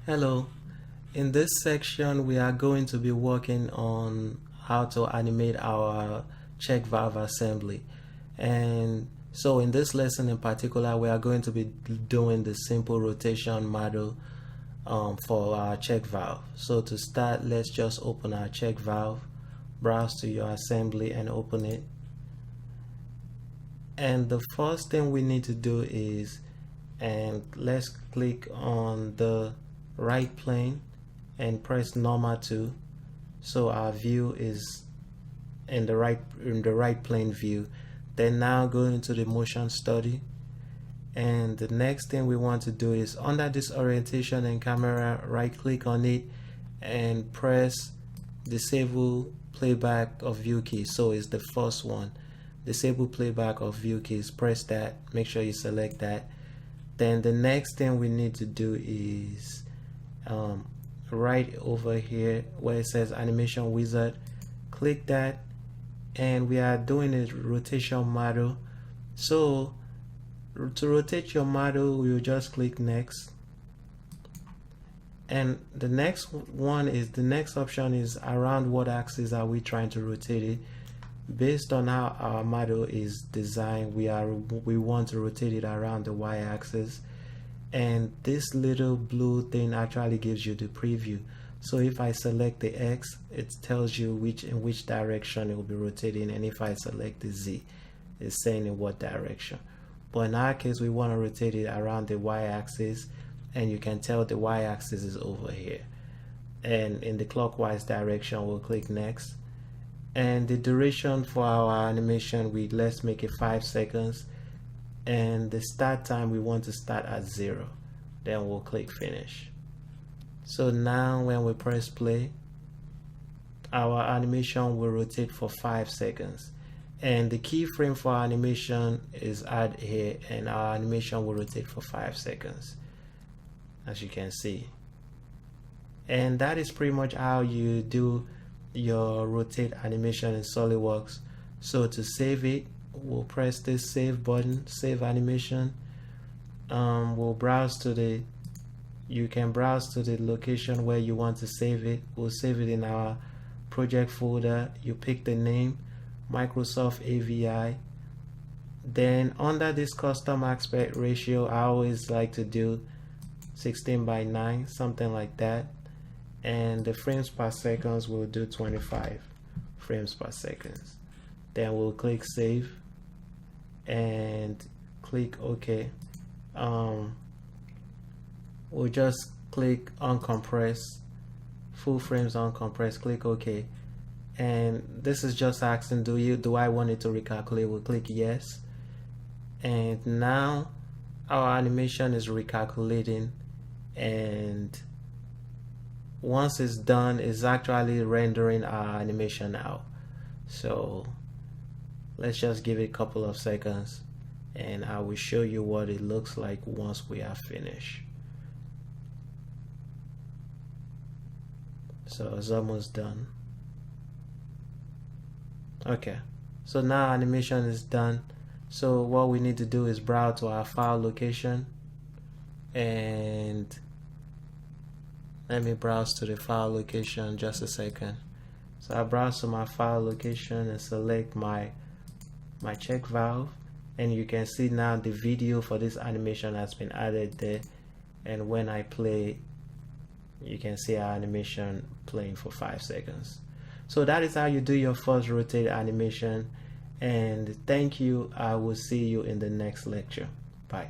Hello, in this section we are going to be working on how to animate our check valve assembly. And so in this lesson in particular we are going to be doing the simple rotation model for our check valve. So to start, let's just open our check valve, browse to your assembly and open it. And the first thing we need to do is, and let's click on the right plane and press normal 2, so our view is in the right plane view. Then now go into the motion study, and the next thing we want to do is under this orientation and camera, right click on it and press disable playback of view keys. So it's the first one, disable playback of view keys. Press that, make sure you select that. Then the next thing we need to do is right over here where it says animation wizard, click that, and we are doing a rotation model. So to rotate your model, we'll just click next, and the next option is around what axis are we trying to rotate it. Based on how our model is designed, we want to rotate it around the y-axis, and this little blue thing actually gives you the preview. So if I select the X, it tells you in which direction it will be rotating, and if I select the Z, it's saying in what direction. But in our case, we want to rotate it around the y-axis, and you can tell the y-axis is over here, and in the clockwise direction we'll click next. And the duration for our animation, let's make it 5 seconds, and the start time we want to start at 0. Then we'll click finish. So now when we press play, our animation will rotate for 5 seconds, and the keyframe for our animation is add here, and our animation will rotate for 5 seconds, as you can see. And that is pretty much how you do your rotate animation in SolidWorks. So to save it, we'll press this save button, save animation. We'll browse to the, you can browse to the location where you want to save it. We'll save it in our project folder. You pick the name, Microsoft AVI. Then under this custom aspect ratio, I always like to do 16:9, something like that. And the frames per second will do 25 frames per second. Then we'll click save and click OK. We'll just click uncompress, full frames uncompress, click OK. And this is just asking, do I want it to recalculate? We'll click yes, and now our animation is recalculating, and once it's done, it's actually rendering our animation out. So let's just give it a couple of seconds, and I will show you what it looks like once we are finished. So it's almost done. Okay, so now animation is done. So what we need to do is browse to our file location, and let me browse to the file location just a second. So I browse to my file location and select my check valve, and you can see now the video for this animation has been added there, and when I play, you can see our animation playing for 5 seconds. So that is how you do your first rotate animation, and thank you. I will see you in the next lecture. Bye.